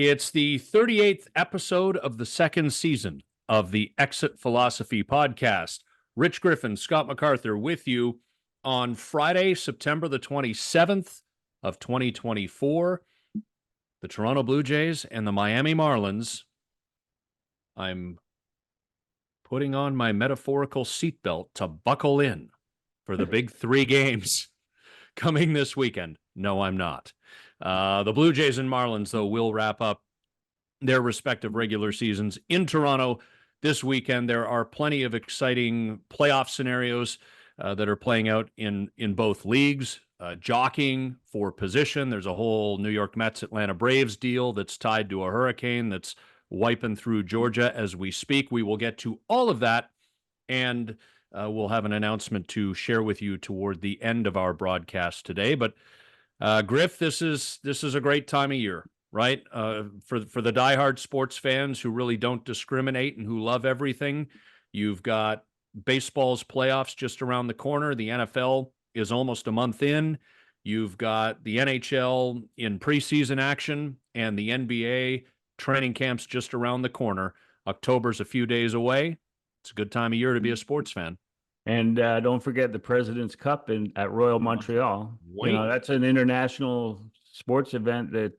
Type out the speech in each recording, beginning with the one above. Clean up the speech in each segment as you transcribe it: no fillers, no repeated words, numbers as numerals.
It's the 38th episode of the second season of the Exit Philosophy podcast. Rich Griffin, Scott MacArthur with you on Friday, September the 27th of 2024. The Toronto Blue Jays and the Miami Marlins. I'm putting on my metaphorical seatbelt to buckle in for the big three games coming this weekend. No, I'm not. The Blue Jays and Marlins, though, will wrap up their respective regular seasons in Toronto this weekend. There are plenty of exciting playoff scenarios that are playing out in both leagues. Jockeying for position. There's a whole New York Mets, Atlanta Braves deal that's tied to a hurricane that's wiping through Georgia as we speak. We will get to all of that, and we'll have an announcement to share with you toward the end of our broadcast today. But Griff, this is a great time of year, right? For the diehard sports fans who really don't discriminate and who love everything. You've got baseball's playoffs just around the corner. The NFL is almost a month in. You've got the NHL in preseason action and the NBA training camps just around the corner. October's a few days away. It's a good time of year to be a sports fan. And don't forget the President's Cup at Royal Montreal. Wait. You know, that's an international sports event that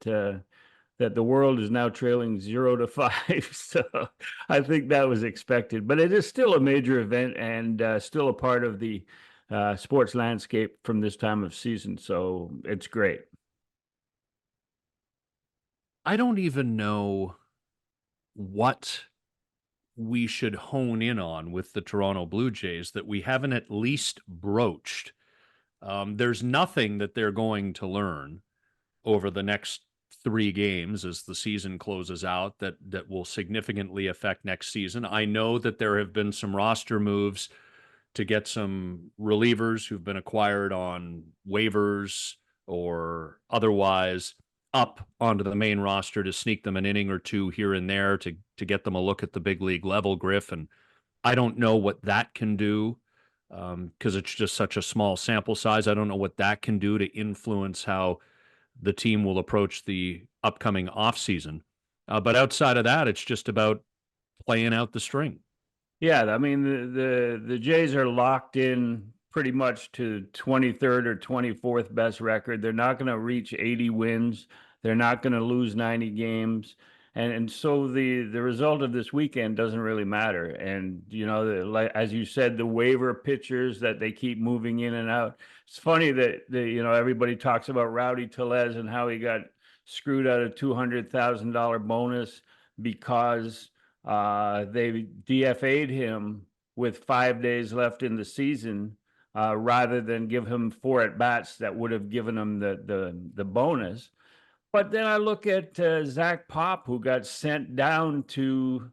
the world is now trailing 0-5. So I think that was expected. But it is still a major event and still a part of the sports landscape from this time of season. So it's great. I don't even know what we should hone in on with the Toronto Blue Jays that we haven't at least broached. There's nothing that they're going to learn over the next three games as the season closes out that will significantly affect next season. I know that there have been some roster moves to get some relievers who've been acquired on waivers or otherwise up onto the main roster to sneak them an inning or two here and there to get them a look at the big league level, Griff. And I don't know what that can do because it's just such a small sample size. I don't know what that can do to influence how the team will approach the upcoming offseason. But outside of that, it's just about playing out the string. Yeah, I mean, the Jays are locked in pretty much to 23rd or 24th best record. They're not going to reach 80 wins. They're not going to lose 90 games. And so the result of this weekend doesn't really matter. And, you know, like as you said, the waiver pitchers that they keep moving in and out. It's funny that, everybody talks about Rowdy Tellez and how he got screwed out of $200,000 bonus because they DFA'd him with 5 days left in the season rather than give him 4 at-bats that would have given him the bonus. But then I look at Zach Pop, who got sent down to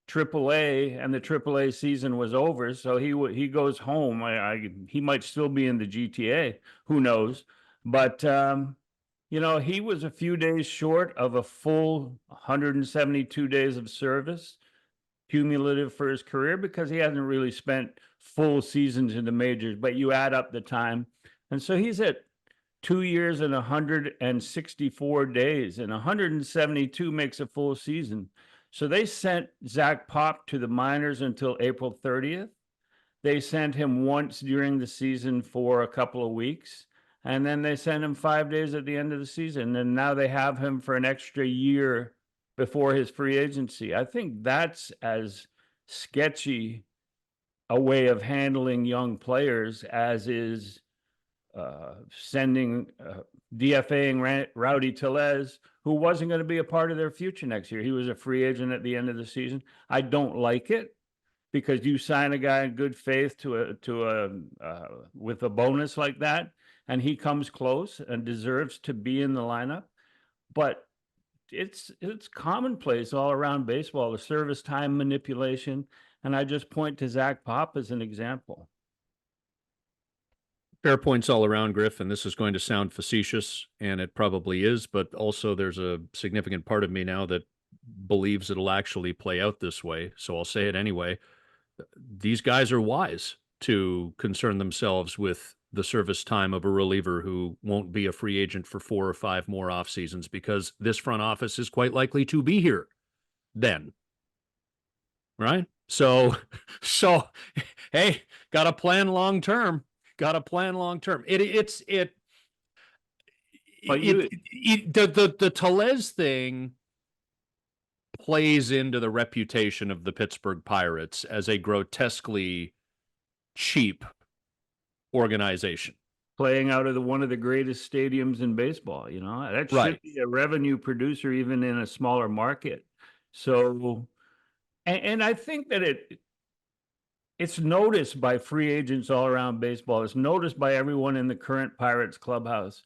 AAA, and the AAA season was over, so he goes home. He might still be in the GTA, who knows? But he was a few days short of a full 172 days of service, cumulative for his career, because he hasn't really spent full seasons in the majors. But you add up the time, and so he's at 2 years and 164 days, and 172 makes a full season. So they sent Zach Pop to the minors until April 30th. They sent him once during the season for a couple of weeks, and then they sent him 5 days at the end of the season. And now they have him for an extra year before his free agency. I think that's as sketchy a way of handling young players as is DFAing Rowdy Tellez, who wasn't going to be a part of their future next year. He was a free agent at the end of the season. I don't like it because you sign a guy in good faith with a bonus like that, and he comes close and deserves to be in the lineup. But it's commonplace all around baseball, the service time manipulation, and I just point to Zach Pop as an example. Fair points all around, Griff, and this is going to sound facetious, and it probably is, but also there's a significant part of me now that believes it'll actually play out this way, so I'll say it anyway. These guys are wise to concern themselves with the service time of a reliever who won't be a free agent for 4 or 5 more off seasons, because this front office is quite likely to be here then. Right? So, hey, got to plan long term. Got to plan long term. But you, The Tellez thing plays into the reputation of the Pittsburgh Pirates as a grotesquely cheap organization. playing out of one of the greatest stadiums in baseball, that should Right. be a revenue producer even in a smaller market. So, and I think that it's noticed by free agents all around baseball. It's noticed by everyone in the current Pirates clubhouse.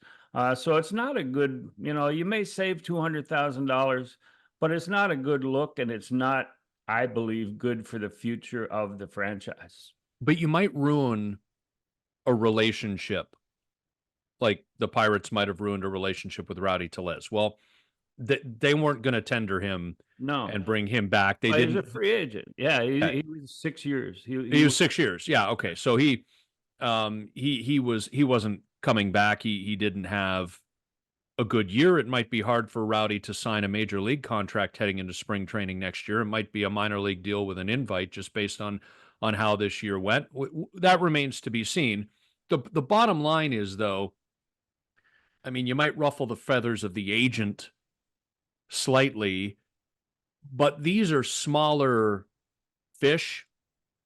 So it's not a good, you may save $200,000, but it's not a good look, and it's not, I believe, good for the future of the franchise. But you might ruin a relationship, like the Pirates might have ruined a relationship with Rowdy Tellez. Well, they weren't going to tender him No, and bring him back. They he was didn't. a free agent. Yeah, he was 6 years. He was 6 years. Yeah. Okay. So he wasn't coming back. He didn't have a good year. It might be hard for Rowdy to sign a major league contract heading into spring training next year. It might be a minor league deal with an invite just based on how this year went. That remains to be seen. The bottom line is, though, I mean, you might ruffle the feathers of the agent slightly, but these are smaller fish,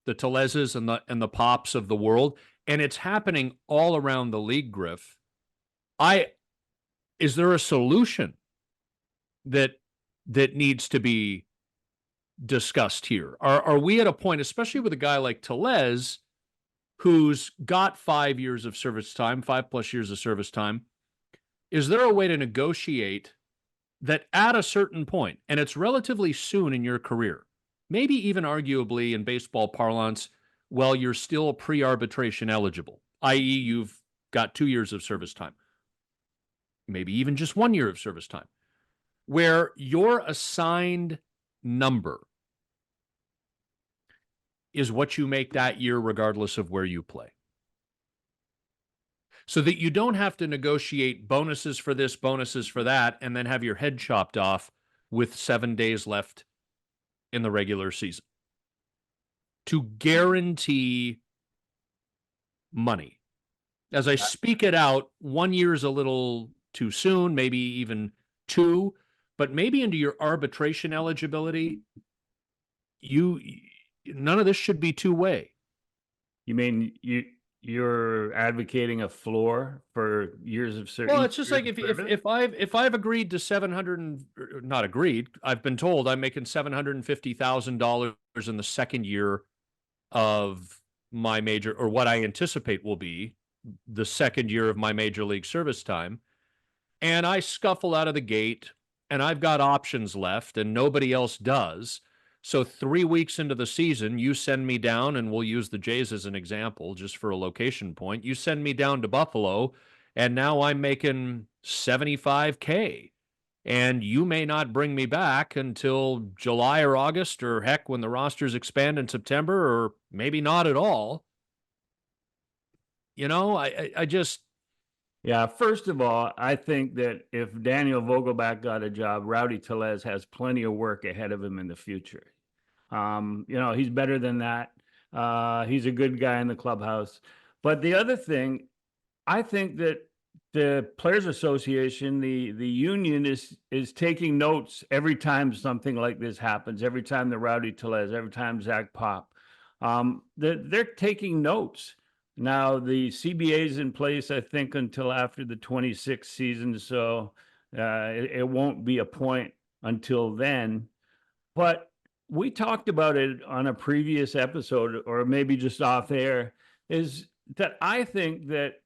the Tellezes and the Pops of the world, and it's happening all around the league, Griff. Is there a solution that needs to be discussed here? Are we at a point, especially with a guy like Tellez, who's got 5 years of service time, 5+ years of service time? Is there a way to negotiate that at a certain point, and it's relatively soon in your career, maybe even arguably in baseball parlance, well, you're still pre-arbitration eligible, i.e. you've got 2 years of service time, maybe even just 1 year of service time, where your assigned number is what you make that year regardless of where you play, so that you don't have to negotiate bonuses for this, bonuses for that, and then have your head chopped off with 7 days left in the regular season. To guarantee money. As I speak it out, 1 year is a little too soon, maybe even 2, but maybe into your arbitration eligibility, none of this should be two-way. You mean you're advocating a floor for years of service? Well, it's just like if I've agreed to 700 not agreed, I've been told I'm making $750,000 in the second year of my major, or what I anticipate will be the second year of my major league service time, and I scuffle out of the gate and I've got options left and nobody else does. So 3 weeks into the season, you send me down, and we'll use the Jays as an example just for a location point. You send me down to Buffalo, and now I'm making $75K. And you may not bring me back until July or August, or heck, when the rosters expand in September, or maybe not at all. I just... Yeah, first of all, I think that if Daniel Vogelback got a job, Rowdy Tellez has plenty of work ahead of him in the future. He's better than that. He's a good guy in the clubhouse. But the other thing, I think that the Players Association, the union is taking notes every time something like this happens, every time the Rowdy Tellez, every time Zach Pop. They're taking notes. Now, the CBA is in place, I think, until after the 26th season, so it won't be a point until then. But we talked about it on a previous episode, or maybe just off air, is that I think that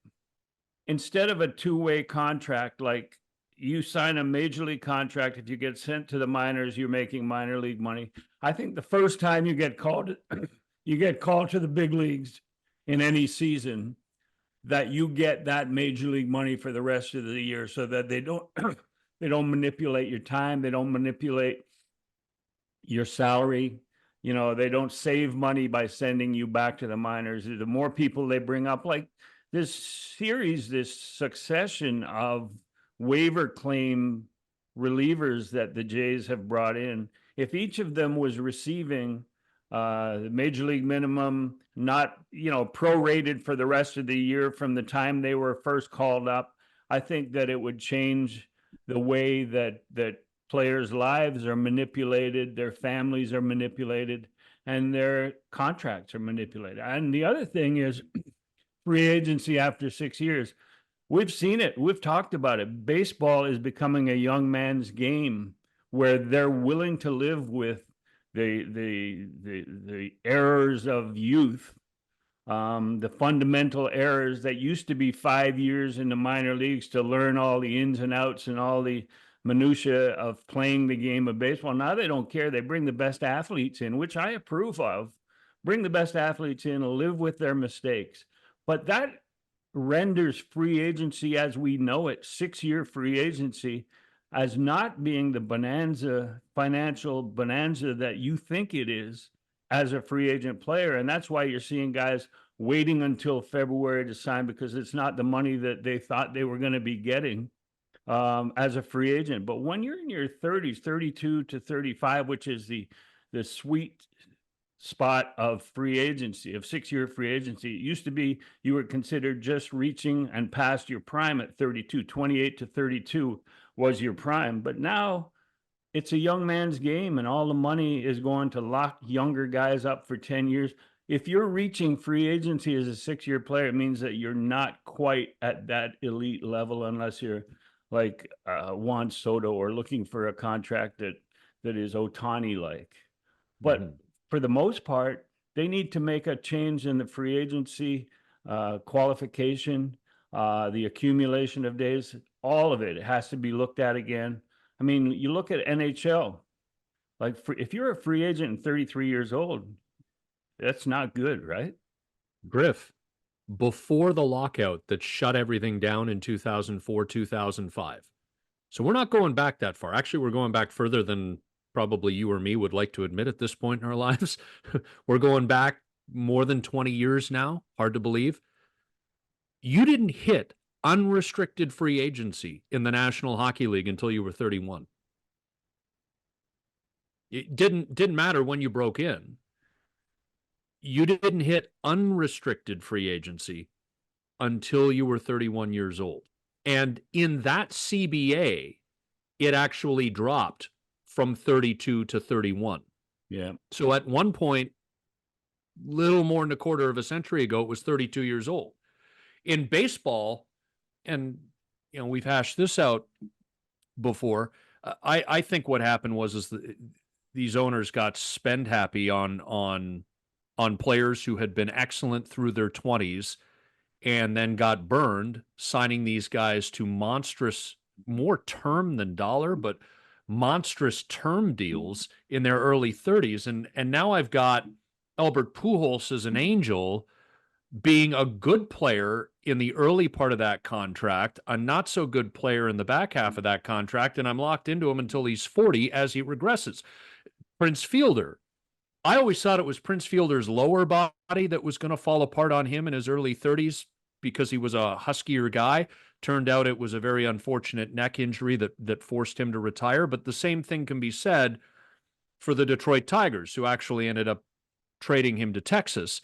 instead of a two-way contract, like you sign a major league contract, if you get sent to the minors, you're making minor league money. I think the first time you get called to the big leagues in any season, that you get that major league money for the rest of the year, so that they don't manipulate your time, they don't manipulate your salary, they don't save money by sending you back to the minors. The more people they bring up, like this succession of waiver claim relievers that the Jays have brought in, if each of them was receiving the major league minimum, not, prorated for the rest of the year from the time they were first called up, I think that it would change the way that players' lives are manipulated, their families are manipulated, and their contracts are manipulated. And the other thing is free agency after 6 years. We've seen it. We've talked about it. Baseball is becoming a young man's game where they're willing to live with the errors of youth, the fundamental errors that used to be 5 years in the minor leagues to learn all the ins and outs and all the minutia of playing the game of baseball. Now they don't care. They bring the best athletes in, which I approve of. Bring the best athletes in, live with their mistakes. But that renders free agency as we know it, 6-year free agency, as not being the financial bonanza that you think it is as a free agent player. And that's why you're seeing guys waiting until February to sign, because it's not the money that they thought they were going to be getting as a free agent. But when you're in your 30s, 32 to 35, which is the sweet spot of free agency, of 6-year free agency, it used to be you were considered just reaching and past your prime at 32. 28 to 32 was your prime. But now it's a young man's game, and all the money is going to lock younger guys up for 10 years. If you're reaching free agency as a 6-year player, it means that you're not quite at that elite level unless you're like Juan Soto or looking for a contract that is Ohtani-like. But for the most part, they need to make a change in the free agency qualification, the accumulation of days, all of it has to be looked at again. I mean, you look at NHL, like if you're a free agent and 33 years old, that's not good, right? Griff, before the lockout that shut everything down in 2004, 2005. So we're not going back that far. Actually, we're going back further than probably you or me would like to admit at this point in our lives. We're going back more than 20 years now. Hard to believe. You didn't hit unrestricted free agency in the National Hockey League until you were 31. It didn't matter when you broke in. You didn't hit unrestricted free agency until you were 31 years old. And in that CBA, it actually dropped from 32 to 31. Yeah. So at one point, little more than a quarter of a century ago, it was 32 years old. In baseball, and we've hashed this out before, I think what happened was these owners got spend happy on players who had been excellent through their 20s and then got burned signing these guys to monstrous, more term than dollar, but monstrous term deals in their early 30s. And now I've got Albert Pujols as an angel being a good player in the early part of that contract, a not so good player in the back half of that contract, and I'm locked into him until he's 40 as he regresses. Prince Fielder, I always thought it was Prince Fielder's lower body that was going to fall apart on him in his early 30s because he was a huskier guy. Turned out it was a very unfortunate neck injury that forced him to retire. But the same thing can be said for the Detroit Tigers, who actually ended up trading him to Texas.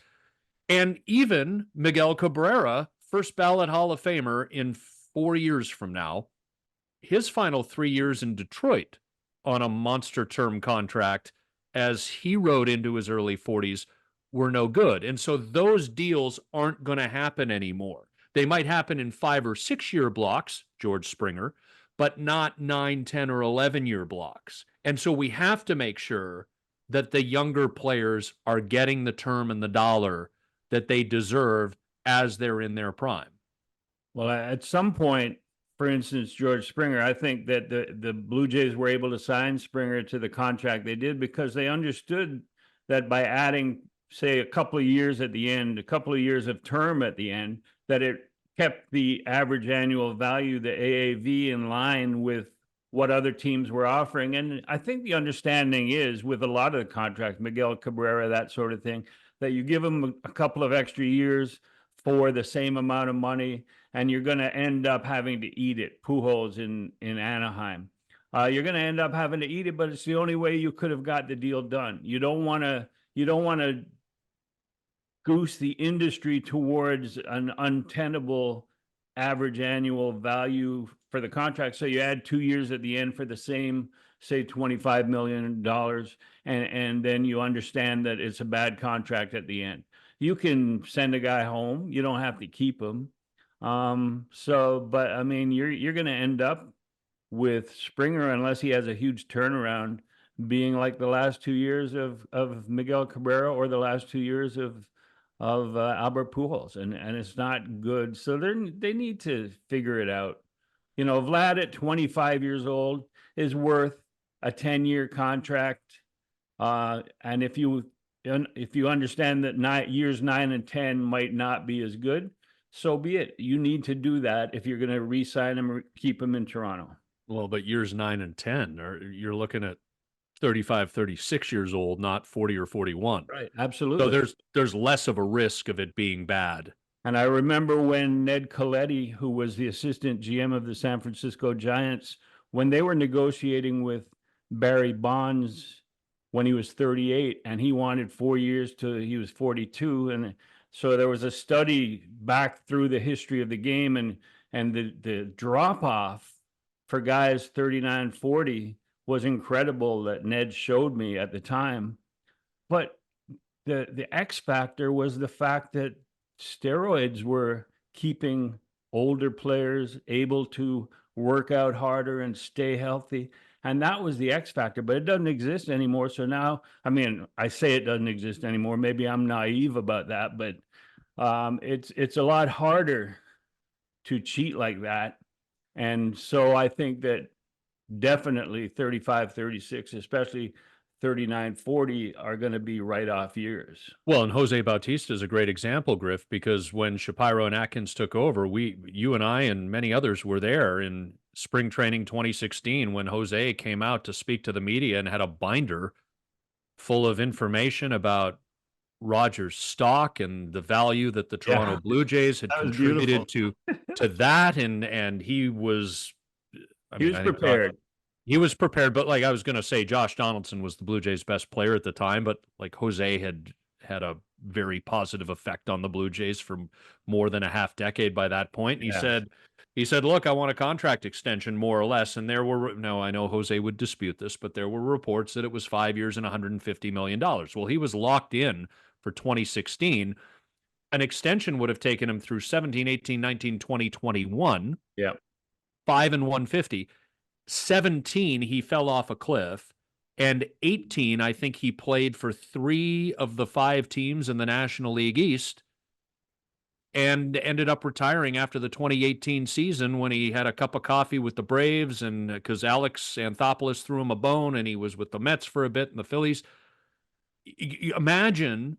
And even Miguel Cabrera, first ballot Hall of Famer in 4 years from now, his final 3 years in Detroit on a monster term contract as he rode into his early 40s were no good. And so those deals aren't going to happen anymore. They might happen in 5 or 6 year blocks, George Springer, but not 9, 10, or 11-year blocks. And so we have to make sure that the younger players are getting the term and the dollar that they deserve as they're in their prime. Well, at some point, for instance, George Springer, I think that the Blue Jays were able to sign Springer to the contract they did because they understood that by adding, say, a couple of years at the end, a couple of years of term at the end, that it kept the average annual value, the AAV, in line with what other teams were offering. And I think the understanding is with a lot of the contracts, Miguel Cabrera, that sort of thing, that you give them a couple of extra years for the same amount of money, and you're going to end up having to eat it. Pujols in Anaheim. You're going to end up having to eat it, but it's the only way you could have got the deal done. You don't want to goose the industry towards an untenable average annual value for the contract. So you add 2 years at the end for the same, say, $25 million, and then you understand that it's a bad contract at the end. You can send a guy home. You don't have to keep him. But I mean, you're going to end up with Springer, unless he has a huge turnaround, being like the last 2 years of Miguel Cabrera or the last 2 years of Albert Pujols, and it's not good. So they need to figure it out. You know, Vlad at 25 years old is worth a 10-year contract, and if you understand that years 9 and 10 might not be as good, so be it. You need to do that if you're going to re-sign him or keep him in Toronto. Well, but years 9 and 10, or you're looking at 35, 36 years old, not 40 or 41. Right. Absolutely. So there's less of a risk of it being bad. And I remember when Ned Colletti, who was the assistant GM of the San Francisco Giants, when they were negotiating with Barry Bonds when he was 38, and he wanted 4 years till he was 42. And so there was a study back through the history of the game, and the drop off for guys 39, 40 was incredible that Ned showed me at the time. But the X factor was the fact that steroids were keeping older players able to work out harder and stay healthy. And that was the X factor, but it doesn't exist anymore. So now, I mean, I say it doesn't exist anymore. Maybe I'm naive about that, but it's a lot harder to cheat like that. And so I think that definitely 35, 36, especially 39, 40 are going to be write-off years. Well, and Jose Bautista is a great example, Griff, because when Shapiro and Atkins took over, you and I and many others were there in spring training 2016 when Jose came out to speak to the media and had a binder full of information about Rogers' stock and the value that the Toronto Blue Jays had contributed to that, and he was prepared. He was prepared, but like I was going to say, Josh Donaldson was the Blue Jays' best player at the time, but like Jose had a very positive effect on the Blue Jays for more than a half decade by that point. And he said, look, I want a contract extension more or less. And I know Jose would dispute this, but there were reports that it was 5 years and $150 million. Well, he was locked in for 2016. An extension would have taken him through 17, 18, 19, 20, 21. Yeah. 5 and 150. 17, he fell off a cliff. And 18, I think he played for 3 of the 5 teams in the National League East and ended up retiring after the 2018 season when he had a cup of coffee with the Braves, and because Alex Anthopoulos threw him a bone, and he was with the Mets for a bit and the Phillies. Imagine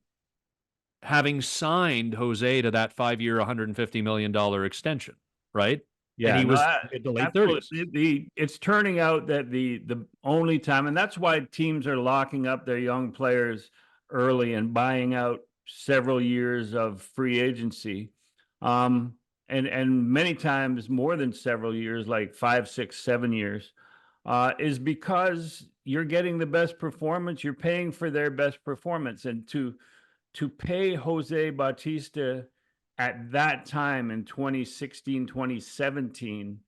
having signed Jose to that 5-year, $150 million extension, right? Yeah, and he was in the late 30s. It's turning out that the only time, and that's why teams are locking up their young players early and buying out several years of free agency, and many times more than several years, like 5, 6, 7 years, is because you're getting the best performance. You're paying for their best performance, and to pay Jose Bautista at that time in 2016, 2017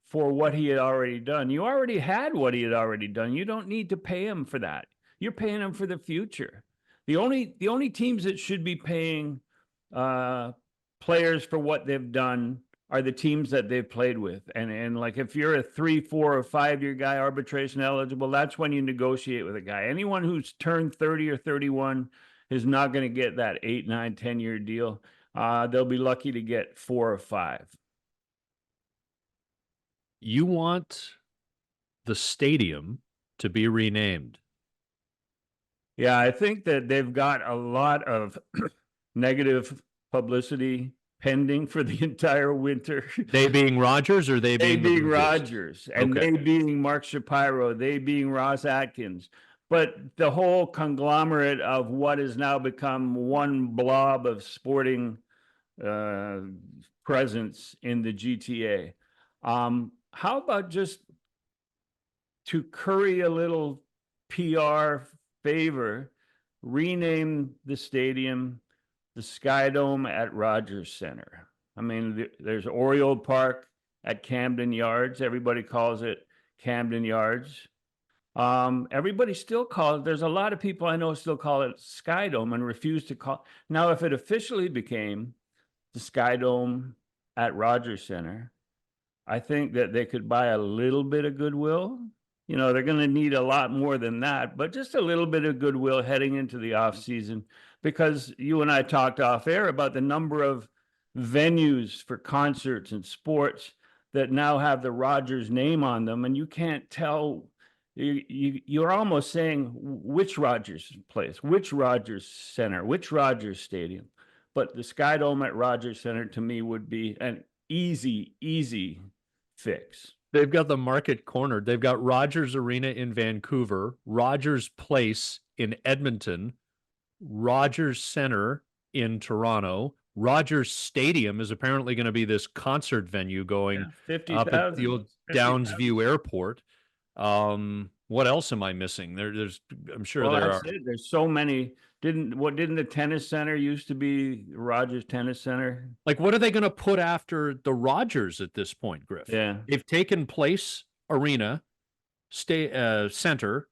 for what he had already done. You already had what he had already done. You don't need to pay him for that. You're paying him for the future. The only teams that should be paying players for what they've done are the teams that they've played with. And like if you're a 3, 4, or 5 year guy, arbitration eligible, that's when you negotiate with a guy. Anyone who's turned 30 or 31 is not going to get that 8, 9, 10-year deal. They'll be lucky to get 4 or 5. You want the stadium to be renamed. Yeah, I think that they've got a lot of negative publicity pending for the entire winter. They being Rogers, or they being Rogers, and they being Mark Shapiro, they being Ross Atkins. But the whole conglomerate of what has now become one blob of sporting presence in the GTA. How about just to curry a little PR favor, rename the stadium the Sky Dome at Rogers Center? I mean, there's Oriole Park at Camden Yards. Everybody calls it Camden Yards. Everybody still calls it, there's a lot of people I know still call it Sky Dome and refuse to call. Now, if it officially became the Sky Dome at Rogers Center, I think that they could buy a little bit of goodwill. You know, they're going to need a lot more than that, but just a little bit of goodwill heading into the off season, because you and I talked off air about the number of venues for concerts and sports that now have the Rogers name on them, and you can't tell. You're almost saying which Rogers place, which Rogers Center, which Rogers Stadium. But the Sky Dome at Rogers Center to me would be an easy fix. They've got the market cornered. They've got Rogers Arena in Vancouver, Rogers Place in Edmonton, Rogers Center in Toronto. Rogers Stadium is apparently going to be this concert venue going up at the old Downsview Airport. What else am I missing? There's I'm sure there are. There's so many. Didn't the tennis center used to be Rogers Tennis Center? Like, what are they going to put after the Rogers at this point, Griff? Yeah, they've taken Place Arena, Center,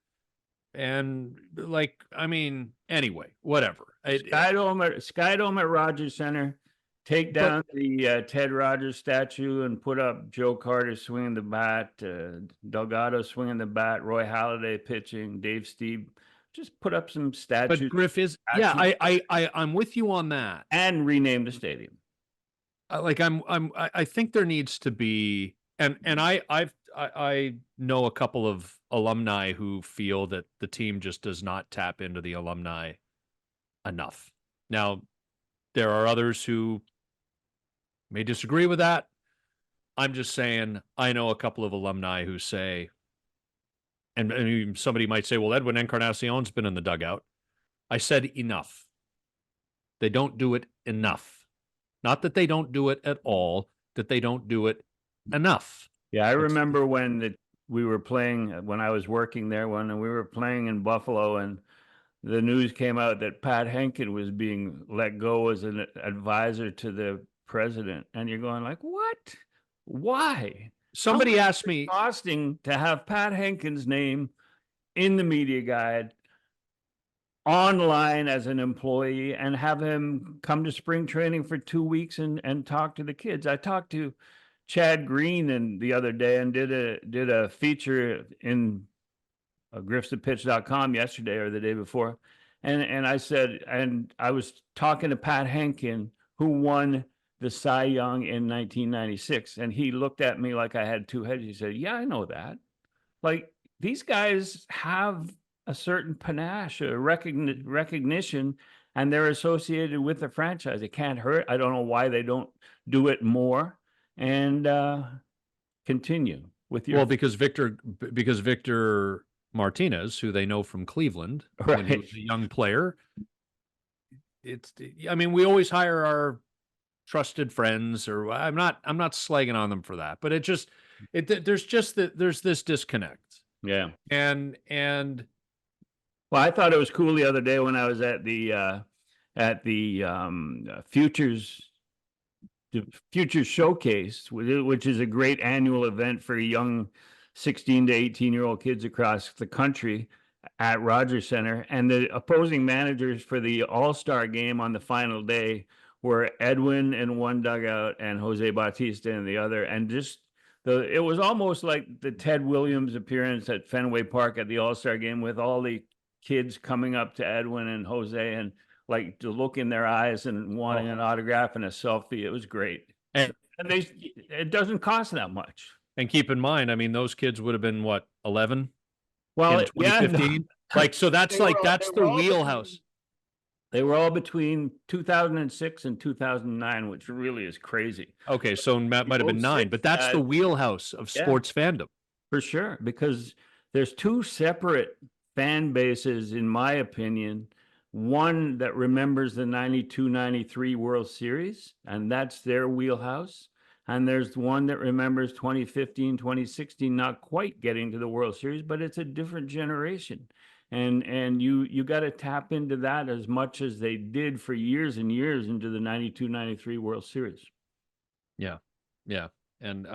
and like, I mean, anyway, whatever. Sky Dome at Rogers Center. Take down the Ted Rogers statue and put up Joe Carter swinging the bat, Delgado swinging the bat, Roy Halladay pitching, Dave Steve. Just put up some statues. But Griff is, I'm with you on that. And rename the stadium. I think there needs to be, and I know a couple of alumni who feel that the team just does not tap into the alumni enough. Now, there are others who may disagree with that. I'm just saying, I know a couple of alumni who say, and somebody might say, well, Edwin Encarnacion's been in the dugout. I said enough. They don't do it enough. Not that they don't do it at all, that they don't do it enough. Yeah, I remember when we were playing, when I was working there, when we were playing in Buffalo, and the news came out that Pat Henkin was being let go as an advisor to the president. And you're going like, what? Why? Somebody asked me, costing to have Pat Henkin's name in the media guide online as an employee and have him come to spring training for 2 weeks and talk to the kids. I talked to Chad Green the other day and did a feature in griffstopitch.com yesterday or the day before. And I said, and I was talking to Pat Henkin, who won the Cy Young in 1996. And he looked at me like I had two heads. He said, yeah, I know that. Like, these guys have a certain panache, a recognition, and they're associated with the franchise. It can't hurt. I don't know why they don't do it more and continue with your. Well, because Victor Martinez, who they know from Cleveland, right, when he was a young player. I mean, we always hire our trusted friends, or I'm not slagging on them for that, but there's this disconnect. Yeah. And well, I thought it was cool the other day when I was at the Futures Showcase, which is a great annual event for young 16 to 18-year-old kids across the country at Rogers Center. And the opposing managers for the All-Star game on the final day were Edwin in one dugout and Jose Bautista in the other. And just it was almost like the Ted Williams appearance at Fenway Park at the All-Star game, with all the kids coming up to Edwin and Jose and like to look in their eyes and wanting an autograph and a selfie. It was great. And it doesn't cost that much. And keep in mind, I mean, those kids would have been what, 11? Well, in 2015? Yeah, like, so that's the wheelhouse. They were all between 2006 and 2009, which really is crazy. Okay, so Matt might have been 9, but that's the wheelhouse of sports fandom. For sure, because there's two separate fan bases, in my opinion, one that remembers the 92-93 World Series, and that's their wheelhouse. And there's one that remembers 2015, 2016, not quite getting to the World Series, but it's a different generation. And you got to tap into that as much as they did for years and years into the 92-93 World Series. Yeah. Yeah. And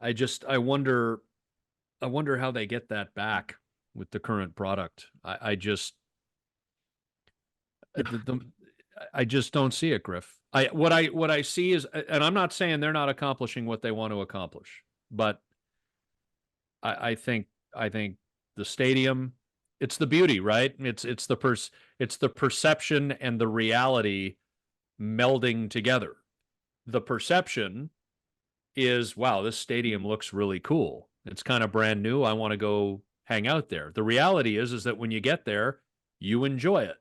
I wonder how they get that back with the current product. I just don't see it, Griff. What I see is, and I'm not saying they're not accomplishing what they want to accomplish, but I think the stadium, it's the beauty, right? It's the perception and the reality melding together. The perception is, wow, this stadium looks really cool. It's kind of brand new. I want to go hang out there. The reality is that when you get there, you enjoy it.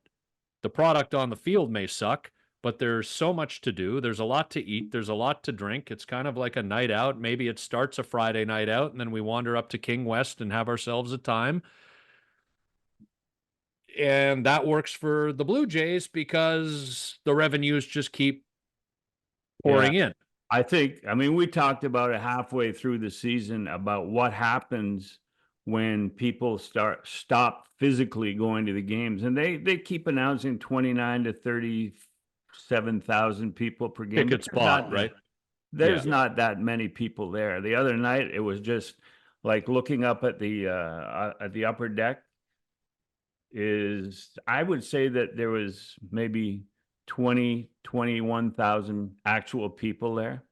The product on the field may suck, but there's so much to do. There's a lot to eat. There's a lot to drink. It's kind of like a night out. Maybe it starts a Friday night out, and then we wander up to King West and have ourselves a time. And that works for the Blue Jays because the revenues just keep pouring in. I mean, we talked about it halfway through the season about what happens when people stop physically going to the games, and they keep announcing 29 to 37,000 people per game. Tickets bought, right? There's not that many people there. The other night, it was just like looking up at the upper deck. I would say that there was maybe 21,000 actual people there.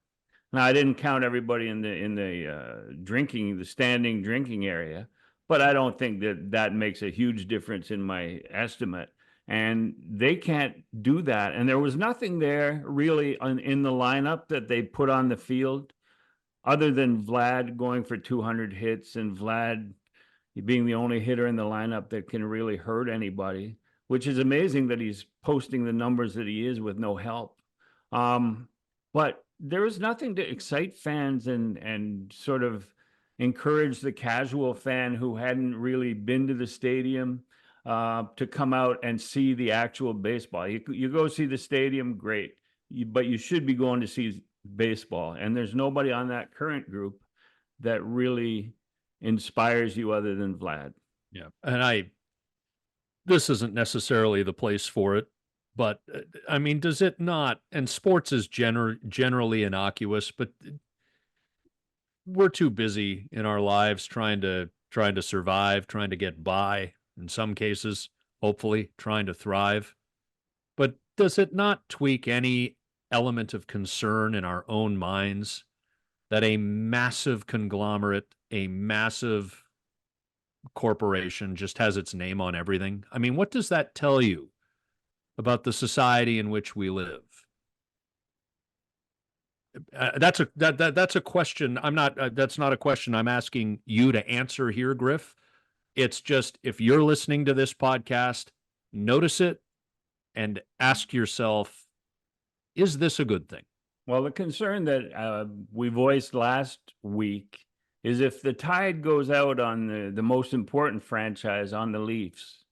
Now, I didn't count everybody in the standing drinking area, but I don't think that makes a huge difference in my estimate. And they can't do that. And there was nothing there really in the lineup that they put on the field other than Vlad going for 200 hits and Vlad being the only hitter in the lineup that can really hurt anybody, which is amazing that he's posting the numbers that he is with no help. But there was nothing to excite fans and sort of encourage the casual fan who hadn't really been to the stadium to come out and see the actual baseball. You go see the stadium, great, but you should be going to see baseball. And there's nobody on that current group that really inspires you other than Vlad. Yeah. And this isn't necessarily the place for it, but I mean, does it not? And sports is generally innocuous, but we're too busy in our lives trying to survive, trying to get by, in some cases, hopefully trying to thrive. But does it not tweak any element of concern in our own minds that a massive conglomerate, a massive corporation just has its name on everything? I mean, what does that tell you about the society in which we live? That's a question. That's not a question I'm asking you to answer here, Griff. It's just, if you're listening to this podcast, notice it and ask yourself, is this a good thing? Well, the concern that we voiced last week is if the tide goes out on the most important franchise, on the Leafs,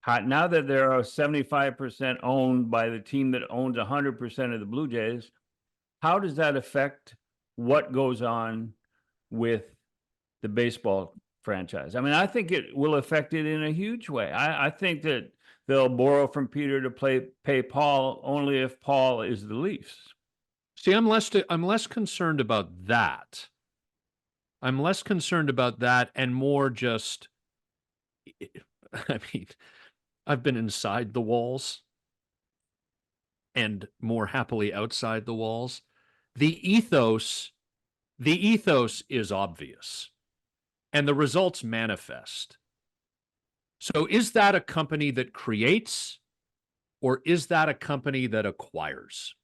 now that they're 75% owned by the team that owns 100% of the Blue Jays, how does that affect what goes on with the baseball franchise? I mean, I think it will affect it in a huge way. I think that they'll borrow from Peter to pay Paul only if Paul is the Leafs. See, I'm less concerned about that. I'm less concerned about that and more just, I mean, I've been inside the walls and more happily outside the walls. The ethos is obvious and the results manifest. So is that a company that creates, or is that a company that acquires?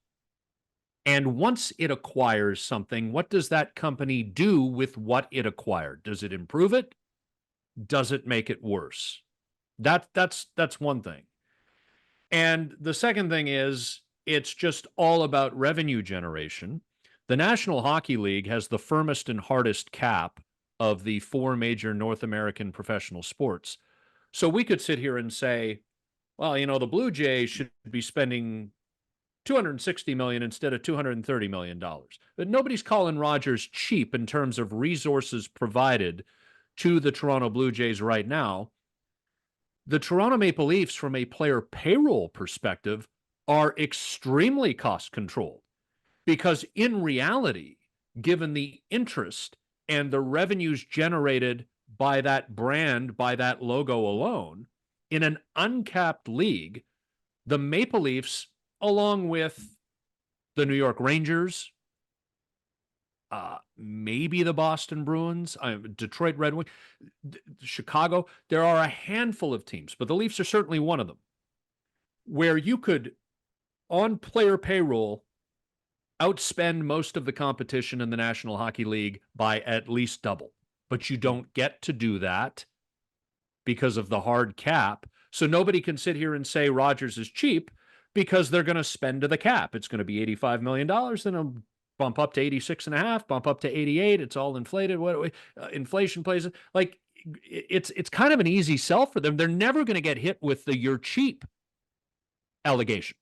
And once it acquires something, what does that company do with what it acquired? Does it improve it? Does it make it worse? That's one thing. And the second thing is, it's just all about revenue generation. The National Hockey League has the firmest and hardest cap of the four major North American professional sports. So we could sit here and say, well, the Blue Jays should be spending $260 million instead of $230 million. But nobody's calling Rogers cheap in terms of resources provided to the Toronto Blue Jays right now. The Toronto Maple Leafs, from a player payroll perspective, are extremely cost controlled because in reality, given the interest and the revenues generated by that brand, by that logo alone, in an uncapped league, the Maple Leafs, along with the New York Rangers, maybe the Boston Bruins, Detroit Red Wings, Chicago, there are a handful of teams, but the Leafs are certainly one of them, where you could, on player payroll, outspend most of the competition in the National Hockey League by at least double. But you don't get to do that because of the hard cap. So nobody can sit here and say Rogers is cheap because they're going to spend to the cap. It's going to be $85 million, then it'll bump up to 86.5, bump up to 88. It's all inflated. What inflation plays like it's kind of an easy sell for them. They're never going to get hit with the "you're cheap" allegation.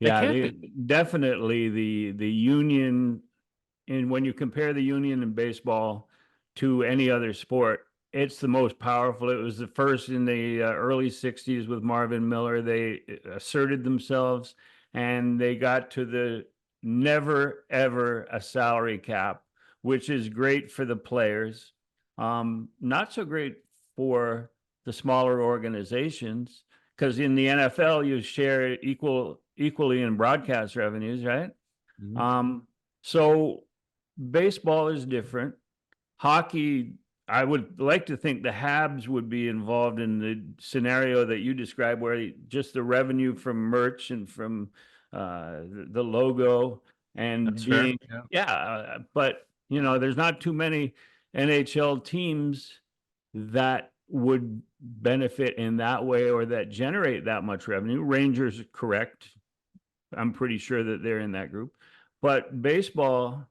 Yeah, definitely the union. And when you compare the union in baseball to any other sport, it's the most powerful. It was the first in the early 60s with Marvin Miller. They asserted themselves and they got to the never, ever a salary cap, which is great for the players. Not so great for the smaller organizations, because in the NFL, you share equally in broadcast revenues, right? Mm-hmm. So baseball is different. Hockey, I would like to think the Habs would be involved in the scenario that you described, where just the revenue from merch and from the logo and That's being, fair. yeah. But there's not too many NHL teams that would benefit in that way or that generate that much revenue. Rangers, correct. I'm pretty sure that they're in that group. But baseball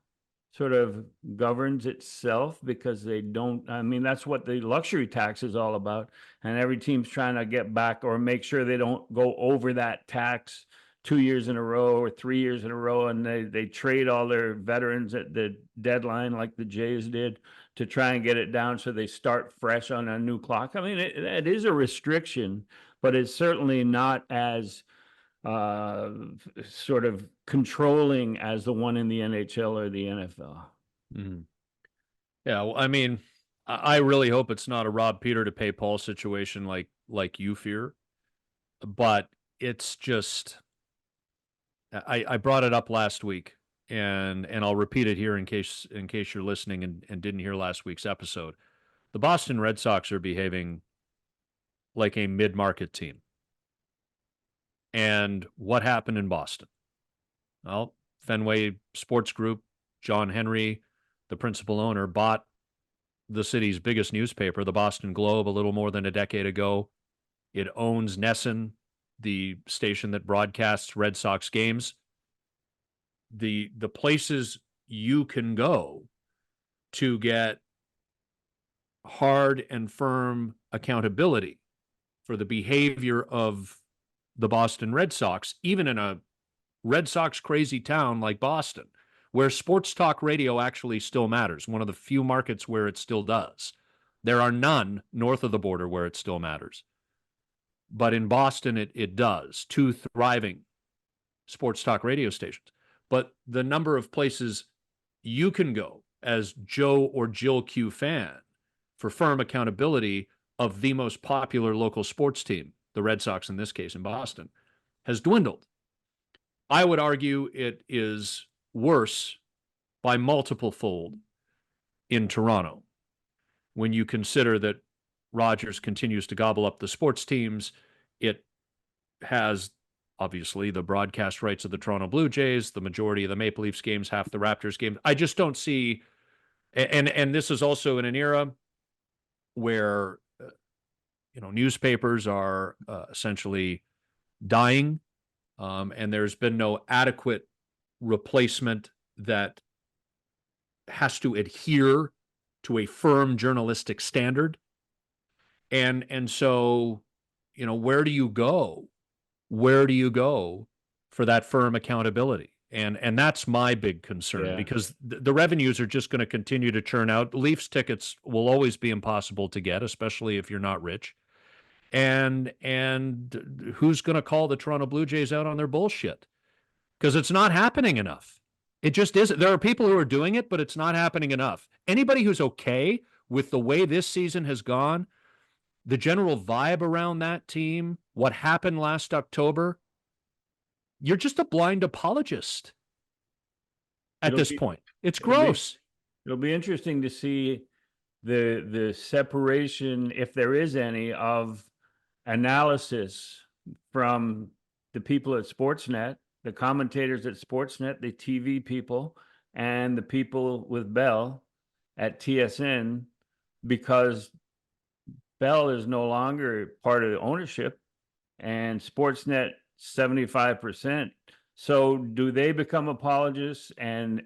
sort of governs itself because they don't, that's what the luxury tax is all about. And every team's trying to get back or make sure they don't go over that tax 2 years in a row or 3 years in a row. And they trade all their veterans at the deadline, like the Jays did, to try and get it down so they start fresh on a new clock. It is a restriction, but it's certainly not as sort of controlling as the one in the NHL or the NFL. Mm-hmm. Yeah, well, I really hope it's not a rob Peter to pay Paul situation like you fear, but it's just I brought it up last week, and I'll repeat it here in case you're listening and didn't hear last week's episode. The Boston Red Sox are behaving like a mid-market team. And what happened in Boston? Well, Fenway Sports Group, John Henry, the principal owner, bought the city's biggest newspaper, the Boston Globe, a little more than a decade ago. It owns Nesson, the station that broadcasts Red Sox games. The places you can go to get hard and firm accountability for the behavior of the Boston Red Sox, even in a Red Sox crazy town like Boston, where sports talk radio actually still matters, one of the few markets where it still does. There are none north of the border where it still matters. But in Boston, it does. 2 thriving sports talk radio stations. But the number of places you can go as Joe or Jill Q fan for firm accountability of the most popular local sports team, the Red Sox in this case in Boston, has dwindled. I would argue it is worse by multiple fold in Toronto when you consider that Rogers continues to gobble up the sports teams. It has obviously the broadcast rights of the Toronto Blue Jays, the majority of the Maple Leafs games, half the Raptors games. I just don't see, and this is also in an era where newspapers are essentially dying, and there's been no adequate replacement that has to adhere to a firm journalistic standard. And so, where do you go where do you go for that firm accountability? And that's my big concern, because the revenues are just going to continue to churn out. Leafs tickets will always be impossible to get, especially if you're not rich. And who's going to call the Toronto Blue Jays out on their bullshit? Because it's not happening enough. It just isn't. There are people who are doing it, but it's not happening enough. Anybody who's okay with the way this season has gone, the general vibe around that team, what happened last October, you're just a blind apologist at this point. It's gross. It'll be interesting to see the separation, if there is any, of analysis from the people at Sportsnet, the commentators at Sportsnet, the TV people, and the people with Bell at TSN, because Bell is no longer part of the ownership and Sportsnet 75%. So do they become apologists, and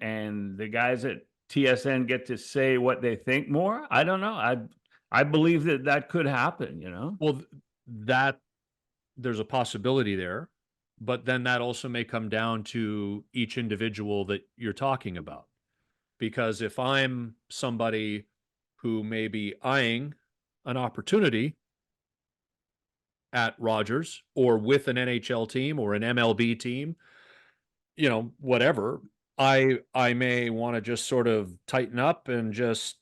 the guys at TSN get to say what they think more? I don't know. I believe that could happen, you know? Well, that there's a possibility there, but then that also may come down to each individual that you're talking about. Because if I'm somebody who may be eyeing an opportunity at Rogers or with an NHL team or an MLB team, you know, whatever, I may want to just sort of tighten up and just